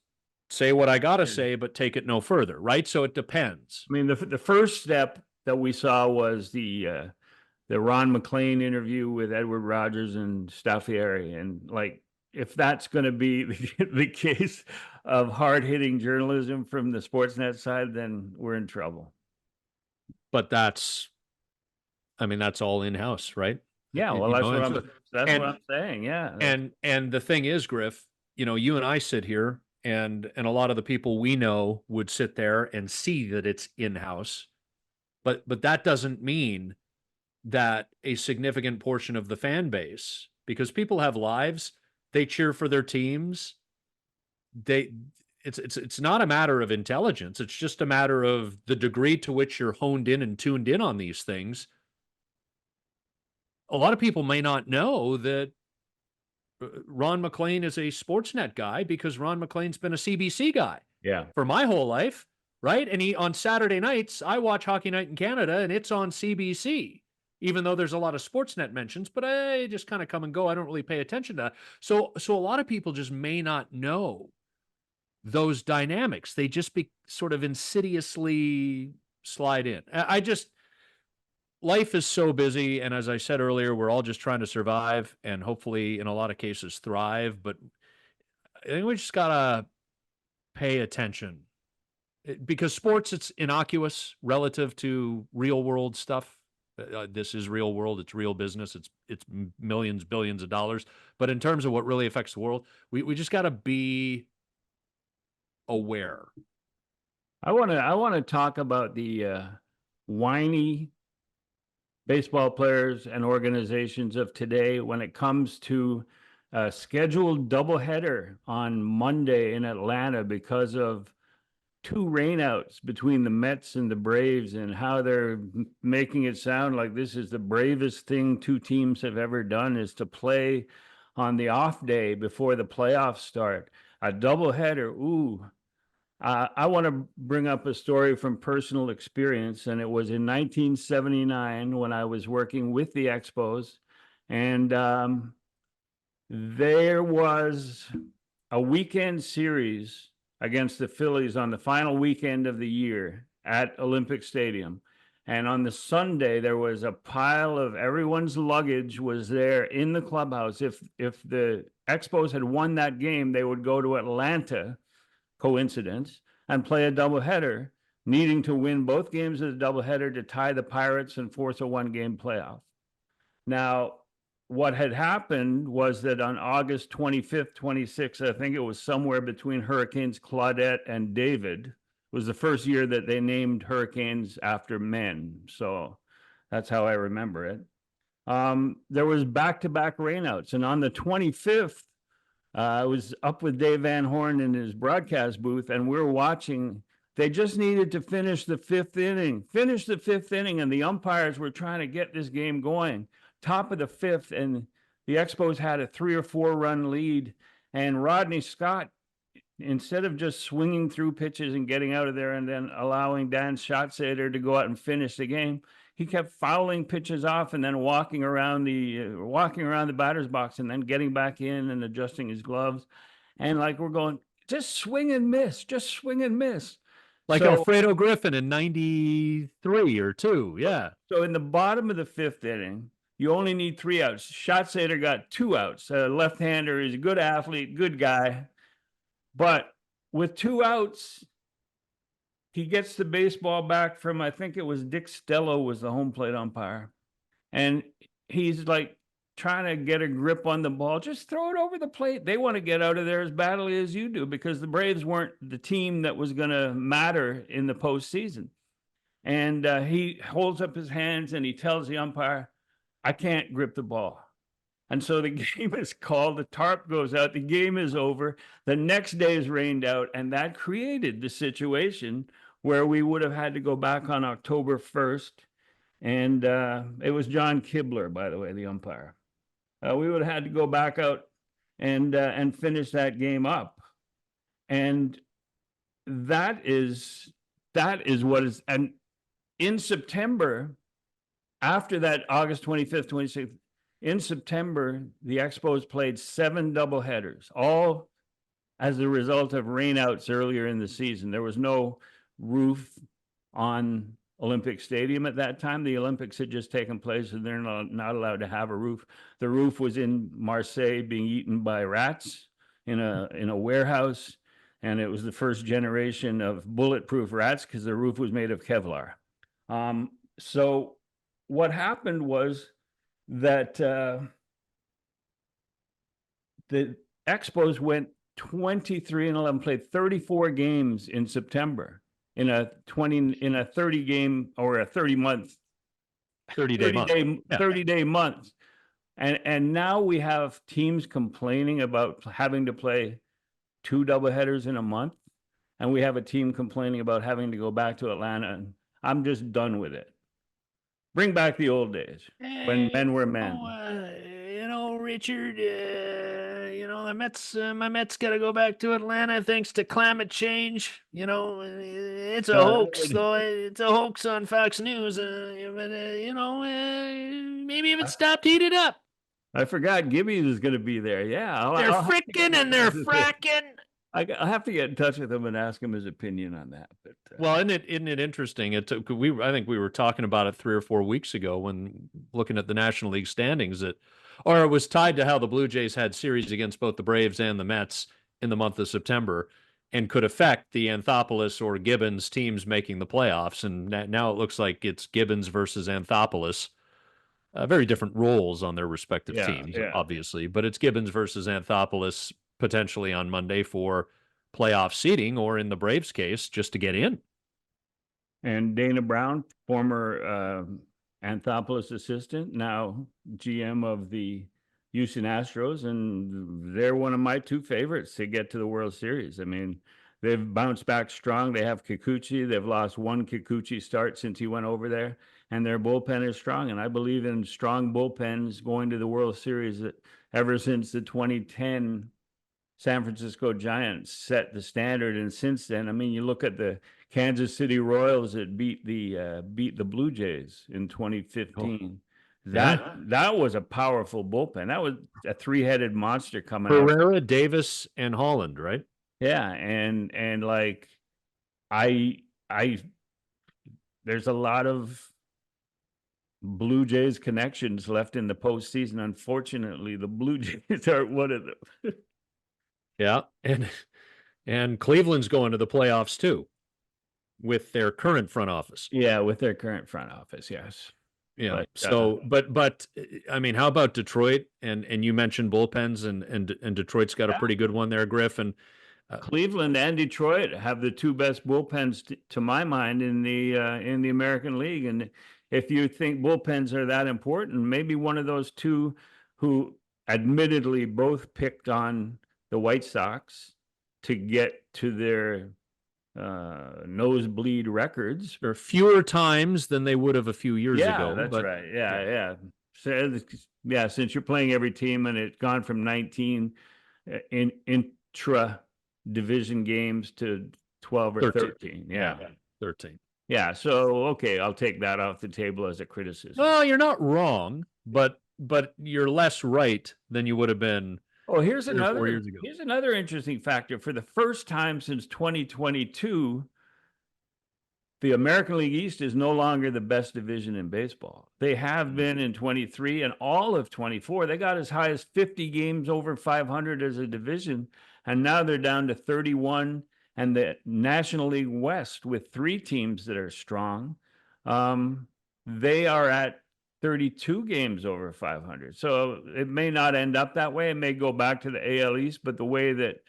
say what I got to say, but take it no further, right? So it depends. I mean, the first step that we saw was the Ron McLean interview with Edward Rogers and Staffieri, and like, if that's going to be the case of hard-hitting journalism from the Sportsnet side, then we're in trouble. But that's all in-house, right? Yeah, well, that's what I'm saying. Yeah. And the thing is, Griff, you know, you and I sit here, and a lot of the people we know would sit there and see that it's in-house. But that doesn't mean that a significant portion of the fan base, because people have lives, they cheer for their teams. It's not a matter of intelligence. It's just a matter of the degree to which you're honed in and tuned in on these things. A lot of people may not know that Ron McLean is a Sportsnet guy, because Ron McLean's been a CBC guy for my whole life, right? And on Saturday nights, I watch Hockey Night in Canada, and it's on CBC, even though there's a lot of Sportsnet mentions, but I just kind of come and go. I don't really pay attention to that. So a lot of people just may not know those dynamics. They just be sort of insidiously slide in. Life is so busy, and as I said earlier, we're all just trying to survive and hopefully in a lot of cases thrive, but I think we just gotta pay attention, because sports, it's innocuous relative to real world stuff. This is real world. It's real business. It's millions, billions of dollars. But in terms of what really affects the world, we just got to be aware. I want to talk about the whiny baseball players and organizations of today when it comes to a scheduled doubleheader on Monday in Atlanta because of two rainouts between the Mets and the Braves, and how they're making it sound like this is the bravest thing two teams have ever done, is to play on the off day before the playoffs start. A doubleheader, ooh. I want to bring up a story from personal experience, and it was in 1979 when I was working with the Expos, and there was a weekend series against the Phillies on the final weekend of the year at Olympic Stadium. And on the Sunday, there was a pile of everyone's luggage was there in the clubhouse. If the Expos had won that game, they would go to Atlanta, coincidence, and play a doubleheader, needing to win both games of the doubleheader to tie the Pirates and force a one-game playoff. Now, what had happened was that on August 25th, 26th, I think it was somewhere between Hurricanes Claudette and David, was the first year that they named hurricanes after men. So that's how I remember it. There was back-to-back rainouts. And on the 25th, I was up with Dave Van Horn in his broadcast booth, and we're watching They just needed to finish the fifth inning, and the umpires were trying to get this game going. Top of the fifth, and the Expos had a 3 or 4 run lead, and Rodney Scott, instead of just swinging through pitches and getting out of there and then allowing Dan Schatzeder to go out and finish the game, he kept fouling pitches off and then walking around the batter's box and then getting back in and adjusting his gloves. And like, we're going, just swing and miss, just swing and miss. Like Alfredo Griffin in 93 or 2. Yeah. So in the bottom of the fifth inning, you only need 3 outs. Schatzeder got 2 outs. Left-hander, is a good athlete, good guy. But with 2 outs, he gets the baseball back from, I think it was Dick Stello was the home plate umpire. And he's like trying to get a grip on the ball. Just throw it over the plate. They want to get out of there as badly as you do, because the Braves weren't the team that was going to matter in the postseason. And he holds up his hands and he tells the umpire, I can't grip the ball. And so the game is called, the tarp goes out, the game is over. The next day is rained out, and that created the situation where we would have had to go back on October 1st. And it was John Kibler, by the way, the umpire. We would have had to go back out and finish that game up. And that is what is, and in September, after that August 25th, 26th, in September, the Expos played 7 doubleheaders, all as a result of rainouts earlier in the season. There was no roof on Olympic Stadium at that time. The Olympics had just taken place, and they're not allowed to have a roof. The roof was in Marseille, being eaten by rats in a warehouse, and it was the first generation of bulletproof rats because the roof was made of Kevlar. So what happened was that the Expos went 23-11, played 34 games in September in a 30 game or a 30 month 30-day month. And now we have teams complaining about having to play 2 doubleheaders in a month, and we have a team complaining about having to go back to Atlanta. And I'm just done with it. Bring back the old days when men were men. Richard, the Mets, my Mets got to go back to Atlanta thanks to climate change. It's a hoax, though. It's a hoax on Fox News. But maybe if it stopped heating up. I forgot Gibby was going to be there. Yeah. They're fricking and they're fracking. I'll have to get in touch with him and ask him his opinion on that. But well, isn't it interesting? I think we were talking about it 3 or 4 weeks ago when looking at the National League standings, or it was tied to how the Blue Jays had series against both the Braves and the Mets in the month of September, and could affect the Anthopoulos or Gibbons teams making the playoffs. And now it looks like it's Gibbons versus Anthopoulos. Very different roles on their respective teams, obviously, but it's Gibbons versus Anthopoulos potentially on Monday for playoff seeding, or in the Braves case, just to get in. And Dana Brown, former Anthopoulos assistant, now GM of the Houston Astros, and they're one of my 2 favorites to get to the World Series. I mean, they've bounced back strong. They have Kikuchi. They've lost 1 Kikuchi start since he went over there, and their bullpen is strong. And I believe in strong bullpens going to the World Series ever since the 2010 San Francisco Giants set the standard. And since then, I mean, you look at the Kansas City Royals that beat the Blue Jays in 2015. That was a powerful bullpen. That was a 3-headed monster coming out. Herrera, Davis, and Holland, right? Yeah, and like I there's a lot of Blue Jays connections left in the postseason. Unfortunately, the Blue Jays aren't one of them. Yeah, and Cleveland's going to the playoffs too, with their current front office. Yeah, with their current front office, yes. Yeah. But I mean, how about Detroit? And you mentioned bullpens, and Detroit's got a pretty good one there, Griff. And Cleveland and Detroit have the 2 best bullpens, to my mind, in the American League. And if you think bullpens are that important, maybe one of those 2 who admittedly both picked on the White Sox to get to their nosebleed records. There are fewer times than they would have a few years Yeah, ago. that's But right. Yeah. So, yeah, since you're playing every team and it's gone from 19 in intra division games to 12 or 13. Yeah. 13. Yeah. So, okay, I'll take that off the table as a criticism. Well, you're not wrong, but you're less right than you would have been Oh, here's 3 or 4 another years ago. here's another interesting factor. For the first time since 2022, the American League East is no longer the best division in baseball. They have been in 23 and all of 24. They got as high as 50 games over 500 as a division, and now they're down to 31. And the National League West, with 3 teams that are strong, they are at 32 games over 500. So it may not end up that way. It may go back to the AL East, but the way that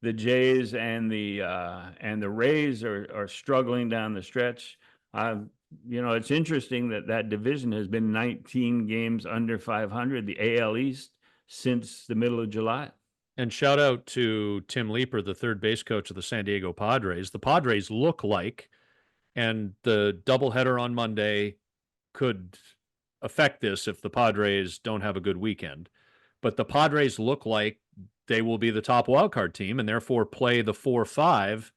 the Jays and the Rays are struggling down the stretch. It's interesting that division has been 19 games under 500, the AL East, since the middle of July. And shout out to Tim Leeper, the third base coach of the San Diego Padres. The Padres look like, and the doubleheader on Monday could affect this if the Padres don't have a good weekend. But the Padres look like they will be the top wildcard team and therefore play the 4-5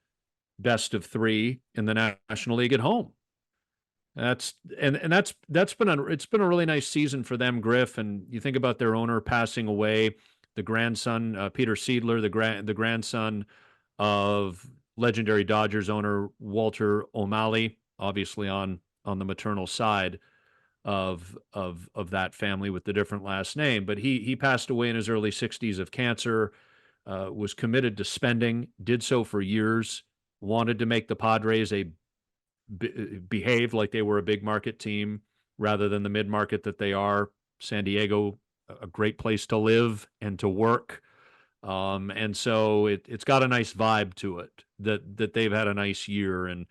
best of 3 in the National League at home. It's been a really nice season for them, Griff. And you think about their owner passing away, the grandson, Peter Seidler, the grandson of legendary Dodgers owner Walter O'Malley, obviously on the maternal side of that family with the different last name. But he passed away in his early 60s of cancer, was committed to spending, did so for years, wanted to make the Padres behave like they were a big market team rather than the mid-market that they are. San Diego, a great place to live and to work. And so it's got a nice vibe to it that they've had a nice year, and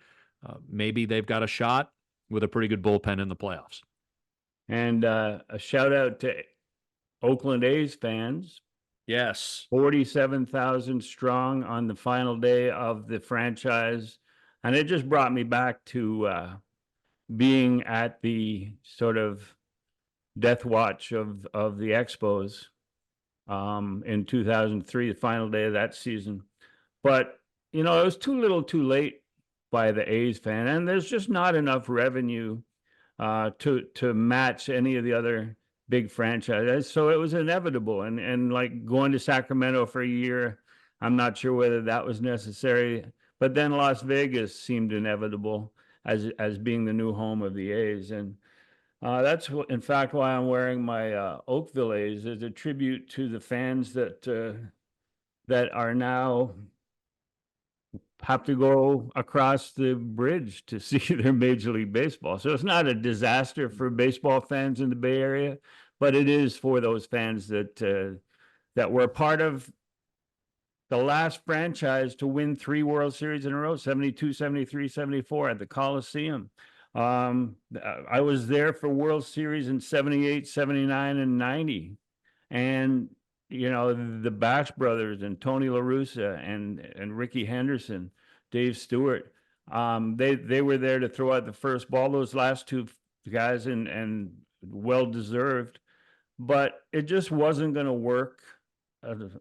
maybe they've got a shot with a pretty good bullpen in the playoffs. And a shout out to Oakland A's fans. Yes. 47,000 strong on the final day of the franchise. And it just brought me back to being at the sort of death watch of the Expos in 2003, the final day of that season. But, it was too little too late by the A's fan. And there's just not enough revenue to match any of the other big franchises. So it was inevitable. And like going to Sacramento for a year, I'm not sure whether that was necessary. But then Las Vegas seemed inevitable as being the new home of the A's. And that's, in fact, why I'm wearing my Oakville A's, as a tribute to the fans that are now have to go across the bridge to see their Major League Baseball. So it's not a disaster for baseball fans in the Bay Area, but it is for those fans that were part of the last franchise to win 3 World Series in a row, 72, 73, 74 at the Coliseum. I was there for World Series in 78, 79, and 90. And, the Bash brothers and Tony La Russa and Ricky Henderson, Dave Stewart, they were there to throw out the first ball, those last 2 guys, and well-deserved. But it just wasn't going to work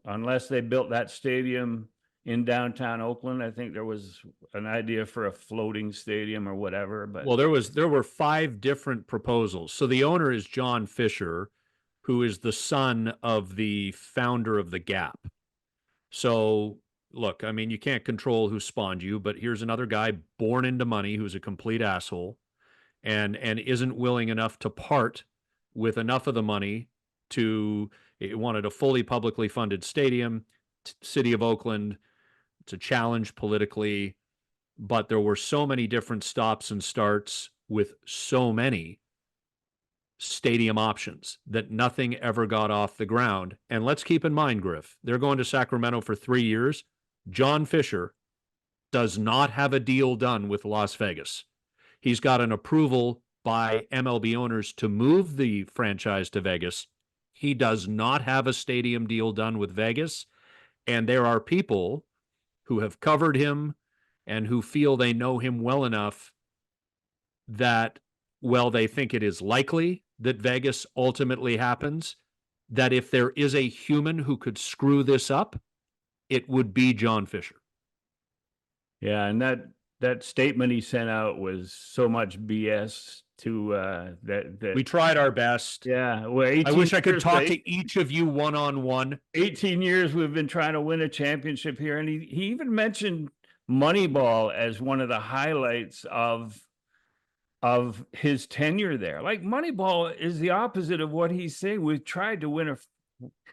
unless they built that stadium in downtown Oakland. I think there was an idea for a floating stadium or whatever. But well, there were 5 different proposals. So the owner is John Fisher, who is the son of the founder of the Gap. So look, I mean, you can't control who spawned you, but here's another guy born into money who's a complete asshole and isn't willing enough to part with enough of the money to. It wanted a fully publicly funded stadium, city of Oakland. It's a challenge politically, but there were so many different stops and starts with so many stadium options that nothing ever got off the ground. And let's keep in mind, Griff, they're going to Sacramento for 3 years. John Fisher does not have a deal done with Las Vegas. He's got an approval by MLB owners to move the franchise to Vegas. He does not have a stadium deal done with Vegas. And there are people who have covered him and who feel they know him well enough that, well, they think it is likely that Vegas ultimately happens, that if there is a human who could screw this up, it would be John Fisher. Yeah, and that statement he sent out was so much BS to that We tried our best. yeah, well, I wish I could talk years, to each of you one-on-one. 18 years we've been trying to win a championship here, and he even mentioned Moneyball as one of the highlights of his tenure there. Like, Moneyball is the opposite of what he's saying. We've tried to win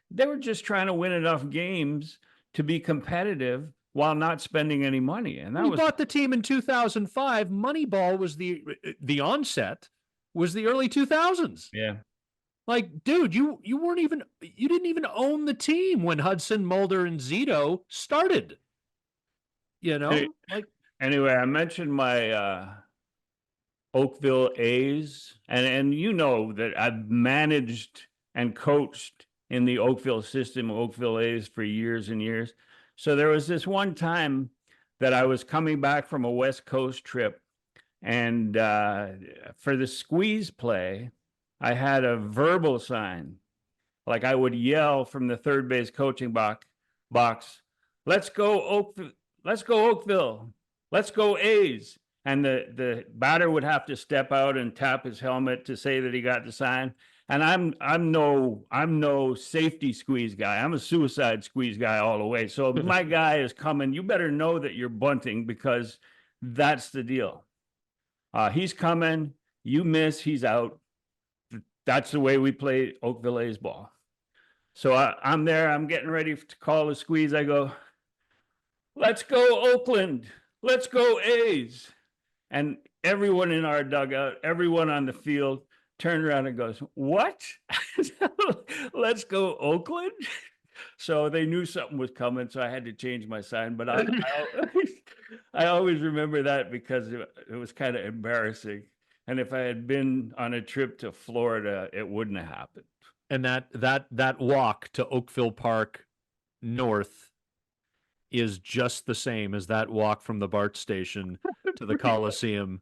they were just trying to win enough games to be competitive while not spending any money. And that We bought the team in 2005. Moneyball was the onset was the early 2000s. Yeah. Like, dude, you didn't even own the team when Hudson, Mulder, and Zito started. You know, anyway, I mentioned my Oakville A's, and you know that I've managed and coached in the Oakville system, Oakville A's, for years and years. So there was this one time that I was coming back from a West Coast trip, and for the squeeze play, I had a verbal sign. Like, I would yell from the third base coaching box, "Let's go Oakville, let's go Oakville, let's go A's." And the batter would have to step out and tap his helmet to say that he got the sign. And I'm no safety squeeze guy. I'm a suicide squeeze guy all the way. So if my guy is coming, you better know that you're bunting, because that's the deal. He's coming, you miss, he's out. That's the way we play Oakville A's ball. So I'm there, I'm getting ready to call the squeeze. I go, "Let's go Oakland, let's go A's." And everyone in our dugout, everyone on the field turned around and goes, "What?" "Let's go Oakland?" So they knew something was coming, so I had to change my sign. But I always remember that because it was kind of embarrassing. And if I had been on a trip to Florida, it wouldn't have happened. And that walk to Oakville Park North is just the same as that walk from the BART station to the Coliseum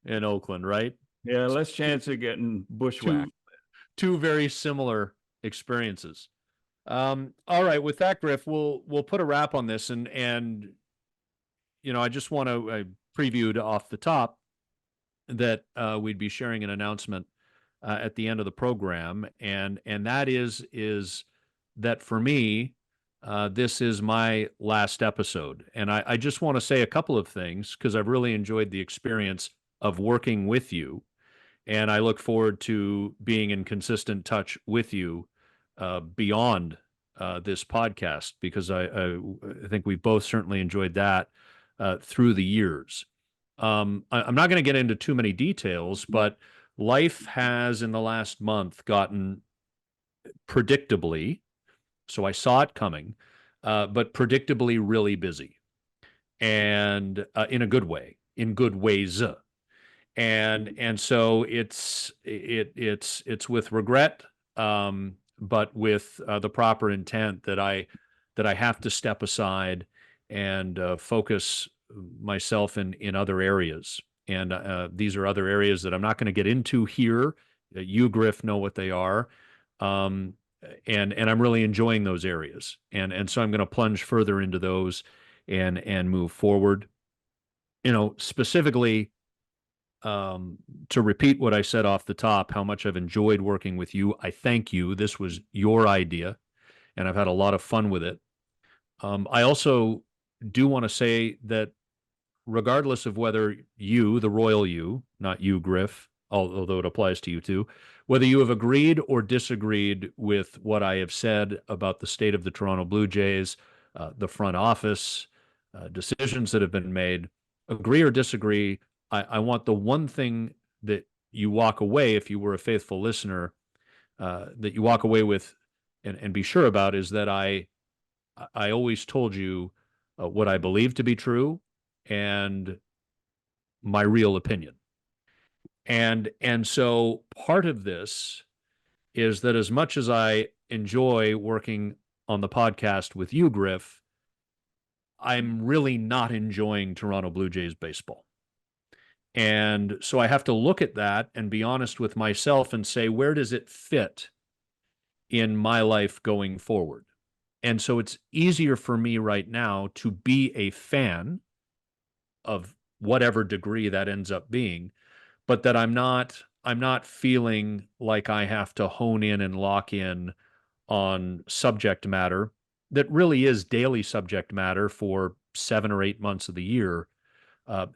in Oakland, right? Yeah, less chance of getting bushwhacked. Two very similar experiences. All right, with that, Griff, we'll put a wrap on this, and you know, I just want to preview off the top that we'd be sharing an announcement at the end of the program, and that is that for me, this is my last episode, and I just want to say a couple of things because I've really enjoyed the experience of working with you, and I look forward to being in consistent touch with you beyond this podcast, because I think we both certainly enjoyed that through the years. I'm not going to get into too many details, but life has in the last month gotten predictably, so I saw it coming, but predictably really busy, and in a good way, in good ways. And so it's with regret, but with the proper intent that I have to step aside and focus myself in other areas. And these are other areas that I'm not going to get into here. You, Griff, know what they are. And I'm really enjoying those areas. And so I'm going to plunge further into those and move forward. You know, specifically, to repeat what I said off the top, how much I've enjoyed working with you. I thank you. This was your idea, and I've had a lot of fun with it. I also do want to say that regardless of whether you, the royal you, not you, Griff, although it applies to you too, whether you have agreed or disagreed with what I have said about the state of the Toronto Blue Jays, the front office, decisions that have been made, agree or disagree, I want the one thing that you walk away, if you were a faithful listener, that you walk away with and be sure about, is that I always told you what I believe to be true and my real opinion. And so part of this is that as much as I enjoy working on the podcast with you, Griff, I'm really not enjoying Toronto Blue Jays baseball. And so I have to look at that and be honest with myself and say, where does it fit in my life going forward? And so it's easier for me right now to be a fan of whatever degree that ends up being, but that I'm not feeling like I have to hone in and lock in on subject matter that really is daily subject matter for 7 or 8 months of the year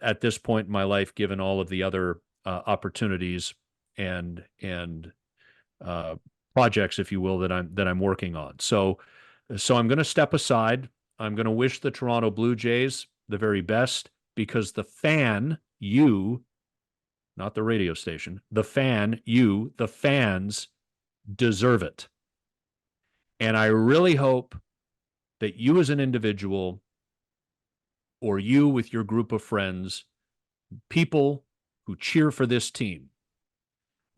at this point in my life, given all of the other opportunities and uh, projects, if you will, that I'm working on. So I'm going to step aside. I'm going to wish the Toronto Blue Jays the very best because the fan, you, not the radio station, the fan, you, the fans deserve it. And I really hope that you as an individual or you with your group of friends, people who cheer for this team,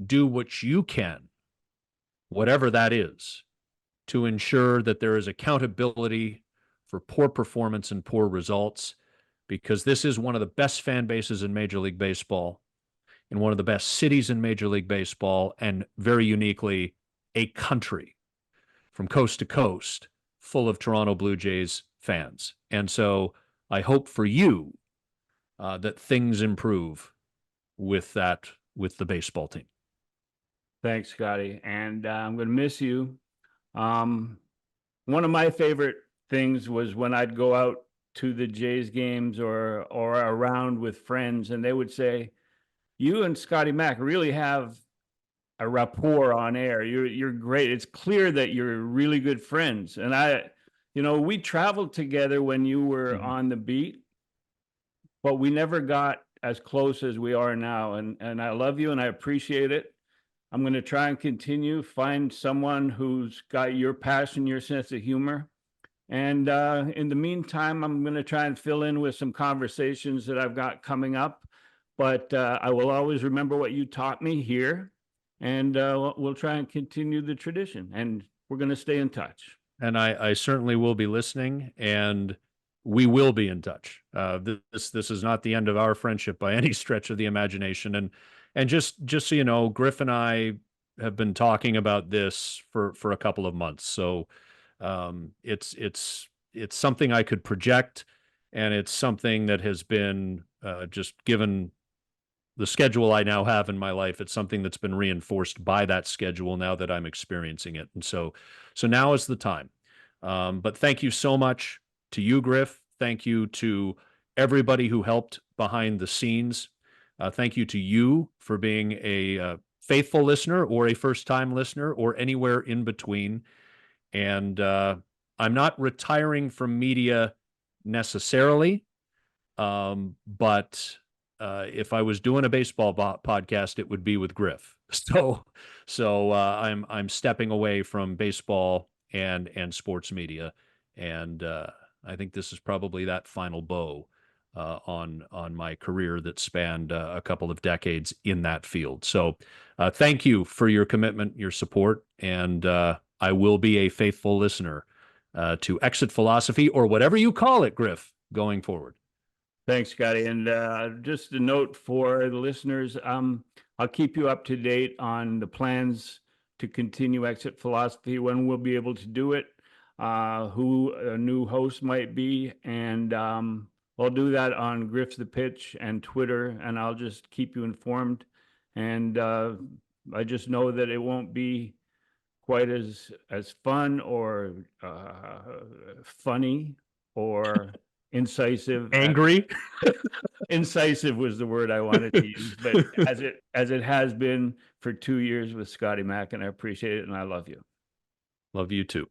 do what you can, whatever that is, to ensure that there is accountability for poor performance and poor results, because this is one of the best fan bases in Major League Baseball, in one of the best cities in Major League Baseball, and very uniquely, a country from coast to coast full of Toronto Blue Jays fans. And so I hope for you that things improve with the baseball team. Thanks, Scotty. And I'm going to miss you. One of my favorite things was when I'd go out to the Jays games or around with friends, and they would say, "You and Scotty Mac really have a rapport on air. You're great. It's clear that you're really good friends." And we traveled together when you were on the beat, but we never got as close as we are now. And I love you and I appreciate it. I'm going to try and continue, find someone who's got your passion, your sense of humor. And in the meantime, I'm going to try and fill in with some conversations that I've got coming up. But I will always remember what you taught me here. And we'll try and continue the tradition. And we're going to stay in touch. And I certainly will be listening, and we will be in touch. This is not the end of our friendship by any stretch of the imagination. And just so you know, Griff and I have been talking about this for a couple of months. So it's something I could project, and it's something that has been just given the schedule I now have in my life. It's something that's been reinforced by that schedule now that I'm experiencing it. And so now is the time. But thank you so much to you, Griff. Thank you to everybody who helped behind the scenes. Thank you to you for being a faithful listener or a first-time listener or anywhere in between. And I'm not retiring from media necessarily, but if I was doing a baseball podcast, it would be with Griff. So I'm stepping away from baseball and sports media, and I think this is probably that final bow on my career that spanned a couple of decades in that field. So thank you for your commitment, your support, and I will be a faithful listener to Exit Philosophy, or whatever you call it, Griff, going forward. Thanks, Scotty. And just a note for the listeners, I'll keep you up to date on the plans to continue Exit Philosophy, when we'll be able to do it, who a new host might be. And I'll do that on Griff the Pitch and Twitter, and I'll just keep you informed. And I just know that it won't be quite as fun or funny or incisive. Angry. Incisive was the word I wanted to use, but as it has been for 2 years with Scotty Mac, and I appreciate it, and I love you. Love you too.